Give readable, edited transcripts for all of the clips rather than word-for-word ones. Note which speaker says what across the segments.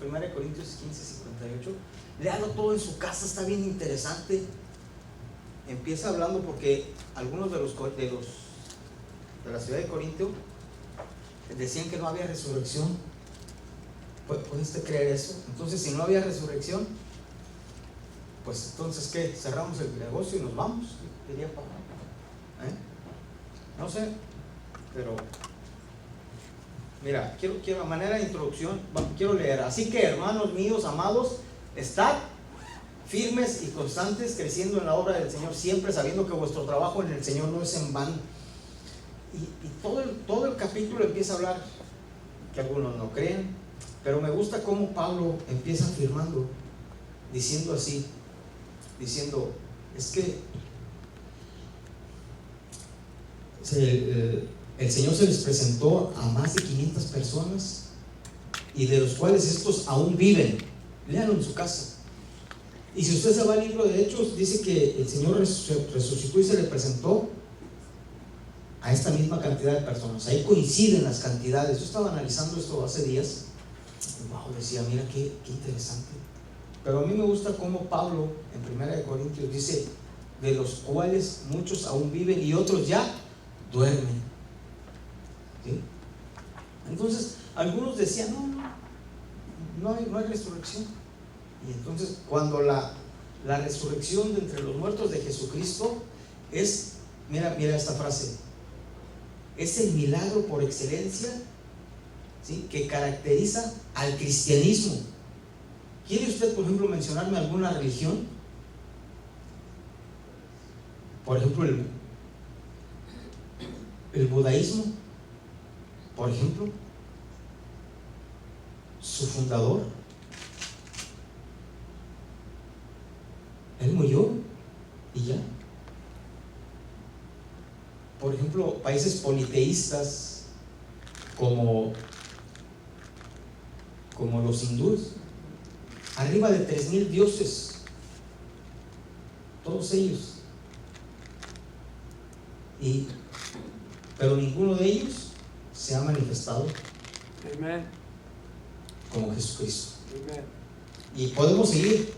Speaker 1: 1 Corintios 15:58. Léalo todo en su casa, está bien interesante. Empieza hablando porque algunos de la ciudad de Corintio decían que no había resurrección. ¿Puede usted creer eso? Entonces, si no había resurrección, pues entonces ¿qué? Cerramos el negocio y nos vamos. Diría Pablo. No sé, pero mira, quiero a manera de introducción, quiero leer. Así que, hermanos míos, amados, estad firmes y constantes, creciendo en la obra del Señor, siempre sabiendo que vuestro trabajo en el Señor no es en vano. Y todo el capítulo empieza a hablar, que algunos no creen, pero me gusta cómo Pablo empieza afirmando, diciendo así, es que el Señor se les presentó a más de 500 personas, y de los cuales estos aún viven. Léanlo en su casa. Y si usted se va al libro de Hechos, dice que el Señor resucitó y se le presentó a esta misma cantidad de personas. Ahí coinciden las cantidades. Yo estaba analizando esto hace días. Wow, decía, mira qué interesante. Pero a mí me gusta cómo Pablo en 1 Corintios dice, de los cuales muchos aún viven y otros ya duermen. ¿Sí? Entonces, algunos decían, no hay resurrección. Y entonces, cuando la resurrección de entre los muertos de Jesucristo es, mira esta frase, es el milagro por excelencia, ¿sí?, que caracteriza al cristianismo. ¿Quiere usted, por ejemplo, mencionarme alguna religión? Por ejemplo, el budaísmo, por ejemplo, su fundador, él murió y ya. Por ejemplo, países politeístas como los hindúes, arriba de 3000 dioses, todos ellos, pero ninguno de ellos se ha manifestado
Speaker 2: Amen.
Speaker 1: como Jesucristo.
Speaker 2: Amen.
Speaker 1: Y podemos seguir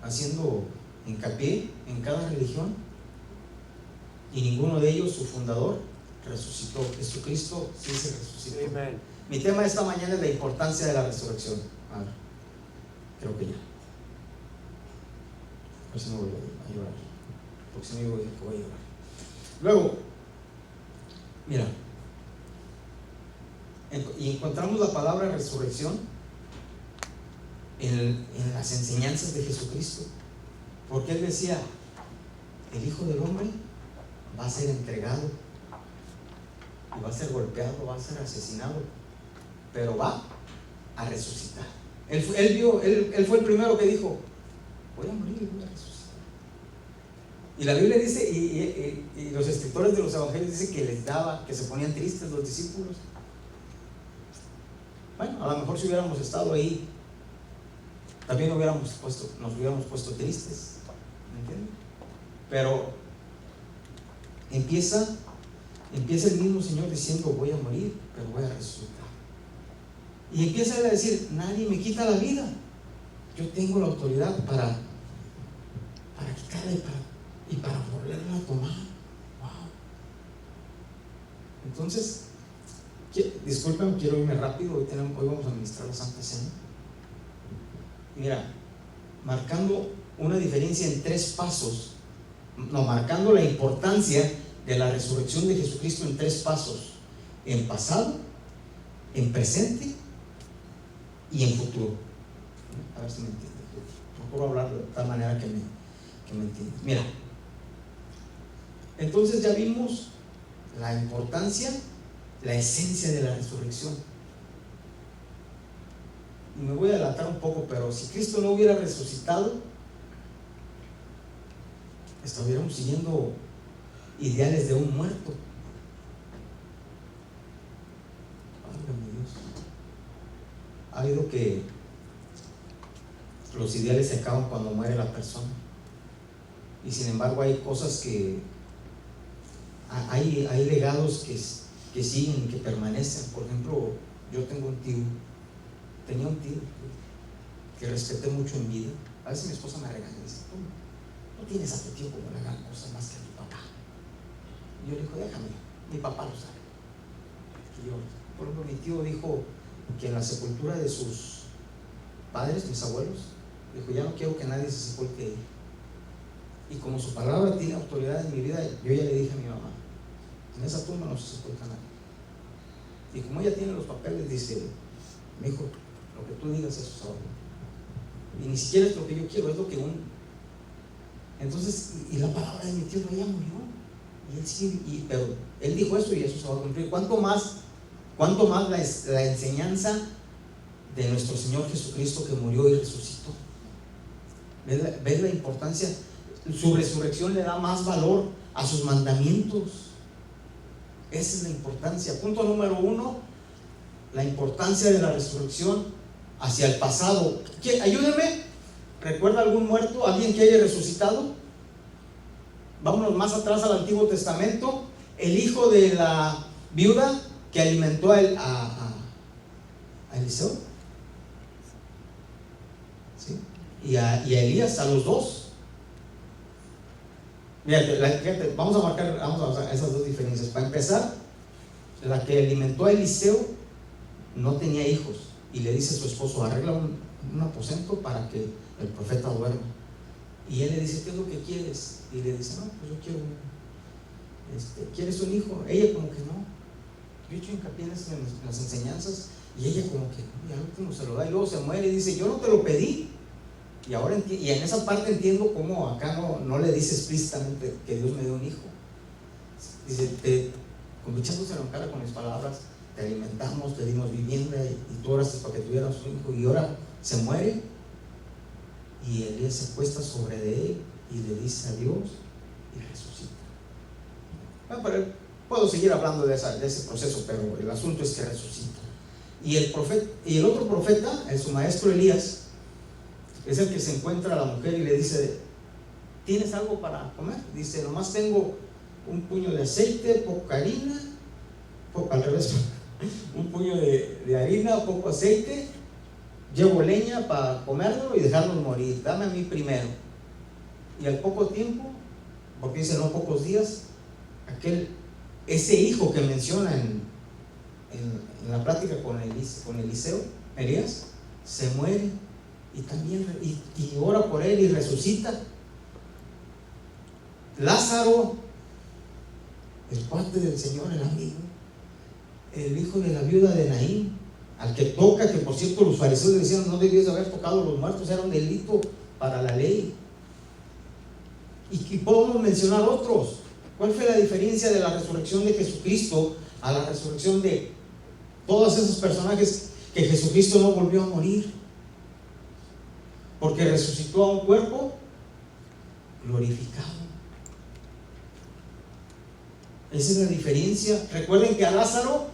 Speaker 1: haciendo hincapié en cada religión, y ninguno de ellos, su fundador, resucitó. Jesucristo sí se resucitó.
Speaker 2: Amen.
Speaker 1: Mi tema esta mañana es la importancia de la resurrección. Creo que ya. A ver si no voy a llorar, porque si no digo que voy a llorar. Luego, mira, y encontramos la palabra resurrección en las enseñanzas de Jesucristo, porque Él decía, el Hijo del Hombre va a ser entregado, y va a ser golpeado, va a ser asesinado, pero va a resucitar. Él fue el primero que dijo, voy a morir y voy a resucitar. Y la Biblia dice, y los escritores de los evangelios dicen que se ponían tristes los discípulos. Bueno, a lo mejor si hubiéramos estado ahí, también nos hubiéramos puesto tristes, ¿me entienden? Pero empieza el mismo Señor diciendo, voy a morir, pero voy a resucitar. Y empieza a decir, nadie me quita la vida, yo tengo la autoridad para quitarla y para volverla a tomar. Wow. Entonces, disculpen, quiero irme rápido. Hoy vamos a ministrar la Santa Cena. Mira, marcando una diferencia en 3 pasos, marcando la importancia de la resurrección de Jesucristo en 3 pasos: en pasado, en presente y en futuro. A ver si me entiendes. Procuro hablar de tal manera que me entiendas. Mira, entonces ya vimos la importancia, la esencia de la resurrección. Y me voy a adelantar un poco, pero si Cristo no hubiera resucitado, estuviéramos siguiendo ideales de un muerto. Válgame Dios. Ha habido que los ideales se acaban cuando muere la persona, y sin embargo hay cosas que hay legados que siguen, que permanecen. Por ejemplo, yo tengo un tío Tenía un tío que respeté mucho en vida. A veces mi esposa me regaña y dice: tú no tienes a tu tío como la gran cosa más que a tu papá. Y yo le digo: déjame, mi papá lo sabe. Y yo, por ejemplo, mi tío dijo que en la sepultura de sus padres, mis abuelos, dijo: ya no quiero que nadie se sepulte ahí. Y como su palabra tiene autoridad en mi vida, yo ya le dije a mi mamá: en esa tumba no se sepulta nadie. Y como ella tiene los papeles, dice: mi hijo, lo que tú digas, eso es ahora. Y ni siquiera es lo que yo quiero, es lo que Entonces, y la palabra de mi tío ya murió. Y él sí, pero él dijo eso y eso se va a cumplir. ¿Cuánto más la enseñanza de nuestro Señor Jesucristo, que murió y resucitó? ¿Ves la importancia? Su resurrección le da más valor a sus mandamientos. Esa es la importancia. Punto número 1, la importancia de la resurrección hacia el pasado. Ayúdenme. ¿Recuerda algún muerto? ¿Alguien que haya resucitado? Vámonos más atrás al Antiguo Testamento. El hijo de la viuda que alimentó a Eliseo, ¿sí? Y a Elías, a los dos. Fíjate, vamos a marcar esas dos diferencias. Para empezar, la que alimentó a Eliseo no tenía hijos y le dice a su esposo: arregla un aposento para que el profeta duerma. Y él le dice: ¿qué es lo que quieres? Y le dice: no, pues yo quiero ¿quieres un hijo? Ella como que no. Yo he hecho hincapié en las enseñanzas, y ella como que no, y al último se lo da, y luego se muere y dice: yo no te lo pedí. Y ahora y en esa parte entiendo cómo acá no le dice explícitamente que Dios me dio un hijo. Dice: como echándose en la cara con mis palabras, te alimentamos, te dimos vivienda, y tú oraste para que tuvieras un hijo, y ahora se muere. Y Elías se acuesta sobre de él y le dice adiós y resucita. Bueno, pero puedo seguir hablando de ese proceso, pero el asunto es que resucita. Y el otro profeta, su maestro Elías, es el que se encuentra a la mujer y le dice: ¿tienes algo para comer? Dice: nomás tengo un puño de aceite, poca harina, al revés, un puño de harina, poco aceite, llevo leña para comerlo y dejarlos morir, dame a mí primero. Y al poco tiempo, porque dice no pocos días, ese hijo que menciona en la plática con Eliseo, Elías, se muere y también y ora por él y resucita. Lázaro, el cuate del Señor, el amigo, el hijo de la viuda de Naín, al que toca, que por cierto los fariseos le decían: no debías haber tocado a los muertos, era un delito para la ley. Y podemos mencionar otros. ¿Cuál fue la diferencia de la resurrección de Jesucristo a la resurrección de todos esos personajes? Que Jesucristo no volvió a morir, porque resucitó a un cuerpo glorificado. Esa es la diferencia. Recuerden que a Lázaro,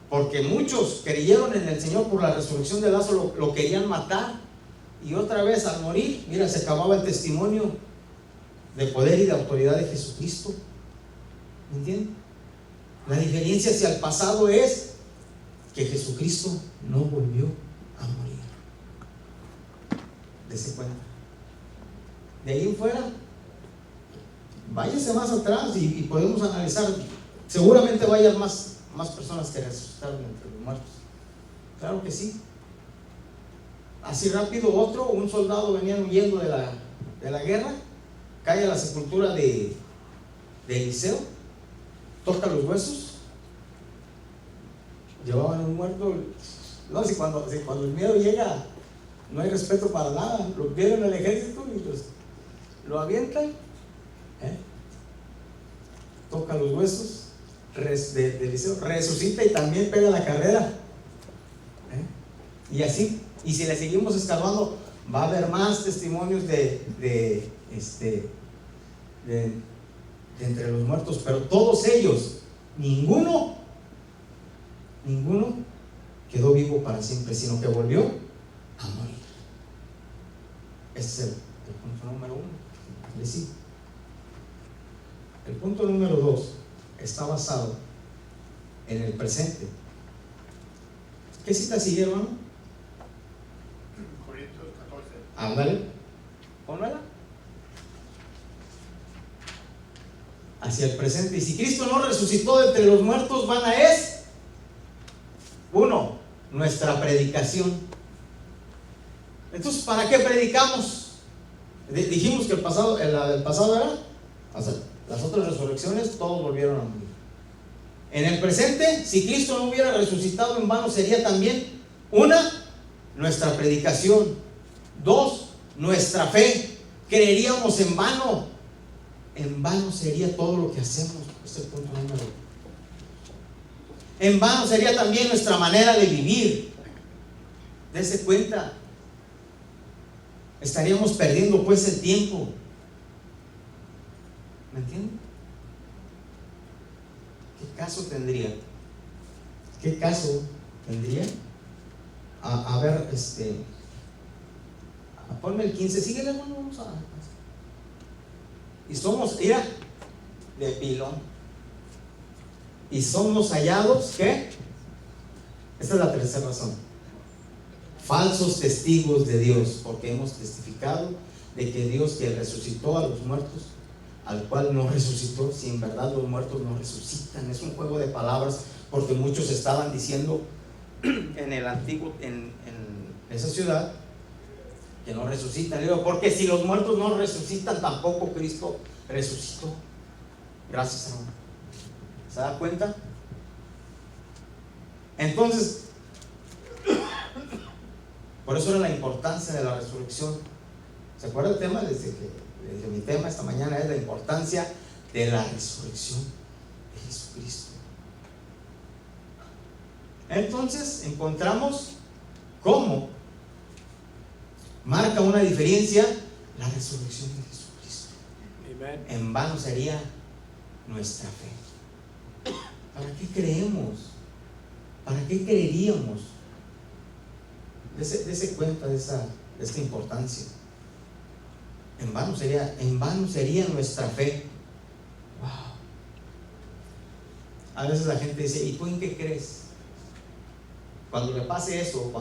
Speaker 1: porque muchos creyeron en el Señor por la resurrección de Lázaro, lo querían matar, y otra vez al morir, mira, se acababa el testimonio de poder y de autoridad de Jesucristo. ¿Me entienden? La diferencia hacia el pasado es que Jesucristo no volvió a morir. Dese cuenta. De ahí en fuera, váyase más atrás y podemos analizar. Seguramente vayan más personas que resucitaron entre los muertos. Claro que sí. Así rápido, un soldado venía huyendo de la guerra, cae a la sepultura de Eliseo, toca los huesos, llevaban un muerto. No, si cuando el miedo llega, no hay respeto para nada. Lo vieron en el ejército y lo avientan, toca los huesos de Eliseo, resucita y también pega la carrera, y así. Y si le seguimos escarbando, va a haber más testimonios de entre los muertos, pero todos ellos, ninguno quedó vivo para siempre, sino que volvió a morir. Ese es el punto número 1. ¿Le sigo? El punto número 2 está basado en el presente. ¿Qué cita siguieron? Ándale, pónmela. Hacia el presente. Y si Cristo no resucitó de entre los muertos, vana es, uno, nuestra predicación. Entonces, ¿para qué predicamos? Dijimos que el pasado era, o sea, las otras resurrecciones, todos volvieron a morir. En el presente, si Cristo no hubiera resucitado, en vano sería también, una, nuestra predicación. Dos, nuestra fe. Creeríamos en vano. En vano sería todo lo que hacemos. Este es el punto número 1. En vano sería también nuestra manera de vivir. Dese cuenta. Estaríamos perdiendo pues el tiempo. ¿Me entienden? ¿Qué caso tendría? ¿Qué caso tendría? A ver, ponme el 15, síguele, bueno, vamos a. Y somos, mira, de pilón. Y somos hallados, ¿qué? Esta es la tercera razón. Falsos testigos de Dios, porque hemos testificado de que Dios, que resucitó a los muertos, al cual no resucitó, si en verdad los muertos no resucitan. Es un juego de palabras, porque muchos estaban diciendo en el antiguo, en esa ciudad, que no resucitan. Digo, porque si los muertos no resucitan, tampoco Cristo resucitó. Gracias, hermano. ¿Se da cuenta? Entonces, por eso era la importancia de la resurrección. ¿Se acuerda el tema? Desde mi tema esta mañana es la importancia de la resurrección de Jesucristo. Entonces encontramos cómo marca una diferencia la resurrección de Jesucristo. Amen. En vano sería nuestra fe. ¿Para qué creemos? ¿Para qué creeríamos? Dese cuenta de esta importancia. En vano sería nuestra fe. Wow. A veces la gente dice, ¿y tú en qué crees? Cuando le pase eso,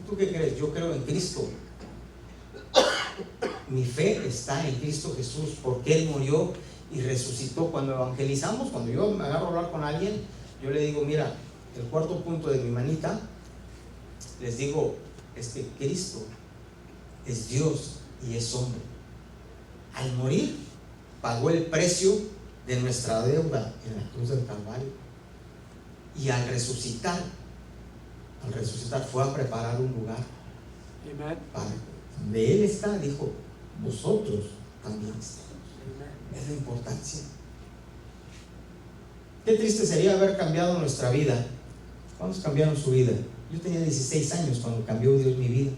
Speaker 1: ¿tú qué crees? Yo creo en Cristo. Mi fe está en Cristo Jesús, porque Él murió y resucitó. Cuando evangelizamos, cuando yo me agarro a hablar con alguien, yo le digo, mira, el cuarto punto de mi manita, les digo, es que Cristo es Dios y es hombre. Al morir, pagó el precio de nuestra deuda en la cruz del Calvario. Y al resucitar fue a preparar un lugar. Amen. Para donde Él está, dijo, vosotros también estáis. Es la importancia. Qué triste sería haber cambiado nuestra vida. ¿Cuántos cambiaron su vida? Yo tenía 16 años cuando cambió Dios mi vida,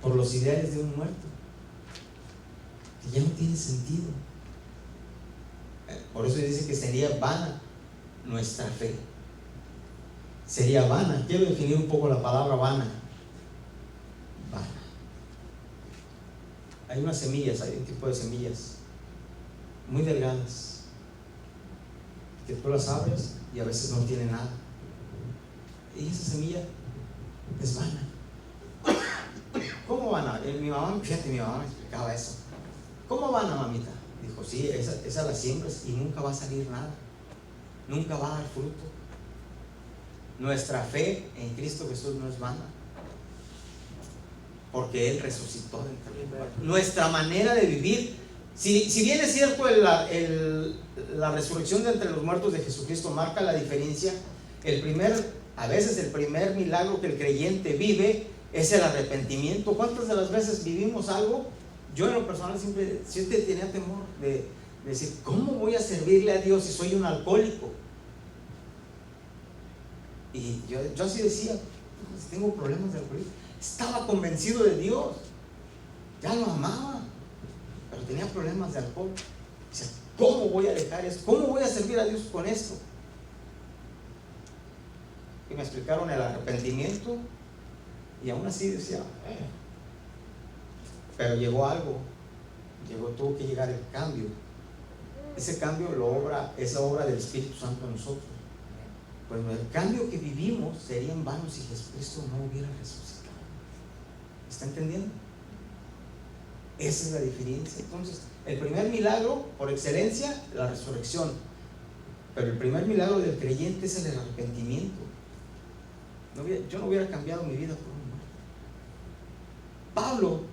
Speaker 1: por los ideales de un muerto, que ya no tiene sentido. Por eso dice que sería vana nuestra fe. Sería vana. Quiero definir un poco la palabra vana. Vana. Hay unas semillas, hay un tipo de semillas muy delgadas, que tú las abres y a veces no tiene nada. Y esa semilla es vana. ¿Cómo vana? Mi mamá me explicaba eso. ¿Cómo vana, mamita? Dijo, sí, esa la siembras y nunca va a salir nada. Nunca va a dar fruto. Nuestra fe en Cristo Jesús no es vana, porque Él resucitó de entre los muertos. Nuestra manera de vivir, si bien es cierto la resurrección de entre los muertos de Jesucristo marca la diferencia, a veces el primer milagro que el creyente vive es el arrepentimiento. ¿Cuántas de las veces vivimos algo? Yo en lo personal siempre tenía temor de decir, ¿cómo voy a servirle a Dios si soy un alcohólico? Y yo así decía, pues tengo problemas de alcoholismo. Estaba convencido de Dios, ya lo amaba, pero tenía problemas de alcohol. Decía, ¿cómo voy a dejar esto? ¿Cómo voy a servir a Dios con esto? Y me explicaron el arrepentimiento, y aún así decía, pero llegó algo, tuvo que llegar el cambio. Ese cambio es la obra del Espíritu Santo en nosotros. Pues el cambio que vivimos sería en vano si Jesucristo no hubiera resucitado. ¿Está entendiendo? Esa es la diferencia. Entonces, el primer milagro por excelencia, la resurrección. Pero el primer milagro del creyente es el arrepentimiento. Yo no hubiera cambiado mi vida por un muerto.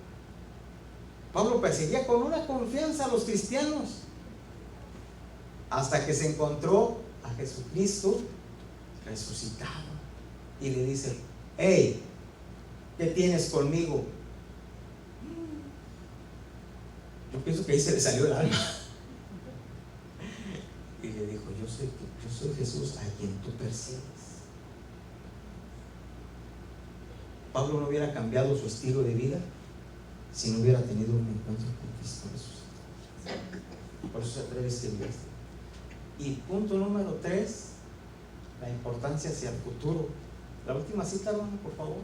Speaker 1: Pablo perseguía con una confianza a los cristianos hasta que se encontró a Jesucristo resucitado y le dice: hey, ¿qué tienes conmigo? Yo pienso que ahí se le salió el alma y le dijo: yo soy Jesús a quien tú persigues. Pablo no hubiera cambiado su estilo de vida si no hubiera tenido un encuentro con Cristo resucitado. Por eso se atreve a escribir esto. Y punto número 3, la importancia hacia el futuro. La última cita, hermano, por favor.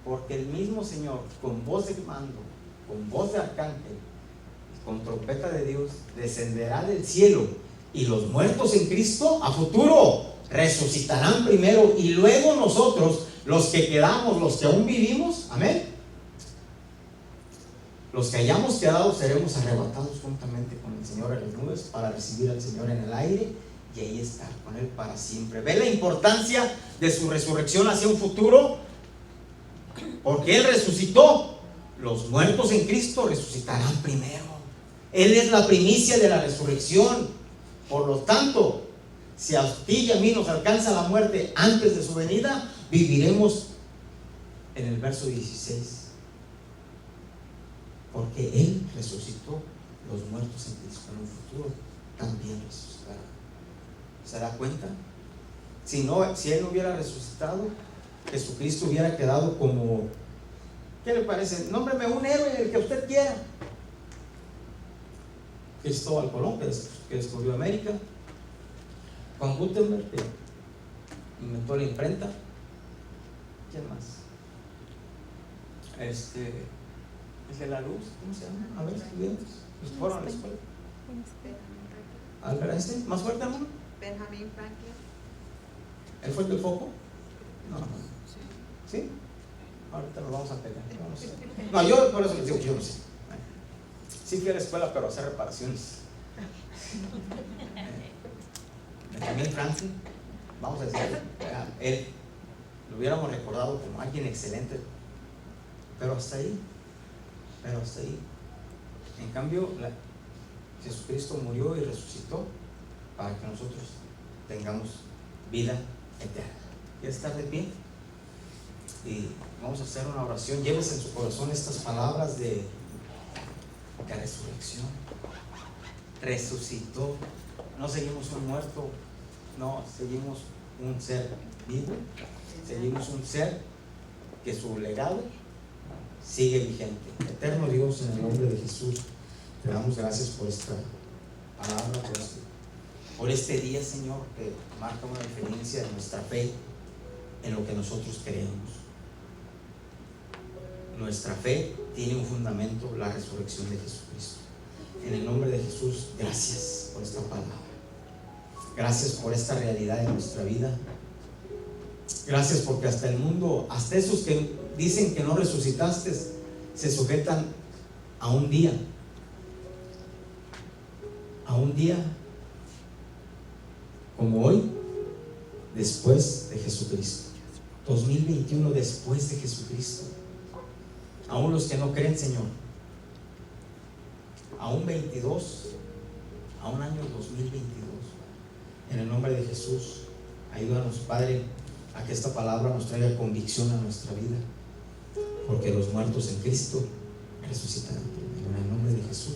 Speaker 1: Porque el mismo Señor, con voz de mando, con voz de arcángel, con trompeta de Dios, descenderá del cielo, y los muertos en Cristo a futuro resucitarán primero, y luego nosotros, los que quedamos, los que aún vivimos, amén, los que hayamos quedado, seremos arrebatados juntamente con el Señor en las nubes para recibir al Señor en el aire y ahí estar con Él para siempre. ¿Ve la importancia de su resurrección hacia un futuro? Porque Él resucitó. Los muertos en Cristo resucitarán primero. Él es la primicia de la resurrección. Por lo tanto, si a ti y a mí nos alcanza la muerte antes de su venida, viviremos en el verso 16. Porque Él resucitó, los muertos en Cristo en un futuro también resucitarán. ¿Se da cuenta? Si Él no hubiera resucitado, Jesucristo hubiera quedado como, ¿qué le parece? Nómbreme un héroe, el que usted quiera. Cristóbal Colón, que descubrió América. Juan Gutenberg, que inventó la imprenta. ¿Quién más? Es de la luz, ¿cómo se llama? A ver, estudiantes. ¿Los fueron a la escuela? ¿Albert Einstein? ¿Más fuerte, hermano?
Speaker 2: Benjamin Franklin.
Speaker 1: ¿Él fue el del foco? No. ¿Sí? Ahorita nos vamos a pegar. No sé. No, yo por eso les digo, yo no sé. Sí fui a la escuela, pero a hacer reparaciones. Benjamin Franklin, vamos a decir, él lo hubiéramos recordado como alguien excelente, pero hasta ahí. En cambio, Jesucristo murió y resucitó para que nosotros tengamos vida eterna. ¿Ya está de pie? Y vamos a hacer una oración. Llévese en su corazón estas palabras de resurrección. Resucitó. No seguimos un muerto, no, seguimos un ser vivo. Seguimos un ser que su legado sigue vigente. Eterno Dios, en el nombre de Jesús, te damos gracias por esta palabra, por este día, Señor, que marca una diferencia en nuestra fe, en lo que nosotros creemos. Nuestra fe tiene un fundamento, la resurrección de Jesucristo. En el nombre de Jesús, gracias por esta palabra. Gracias por esta realidad en nuestra vida. Gracias porque hasta el mundo, hasta esos que dicen que no resucitaste, se sujetan a un día como hoy, después de Jesucristo. 2021 después de Jesucristo. Aún los que no creen, Señor, aún 22, aún año 2022, en el nombre de Jesús, ayúdanos, Padre, a que esta palabra nos traiga convicción a nuestra vida, porque los muertos en Cristo resucitarán. En el nombre de Jesús.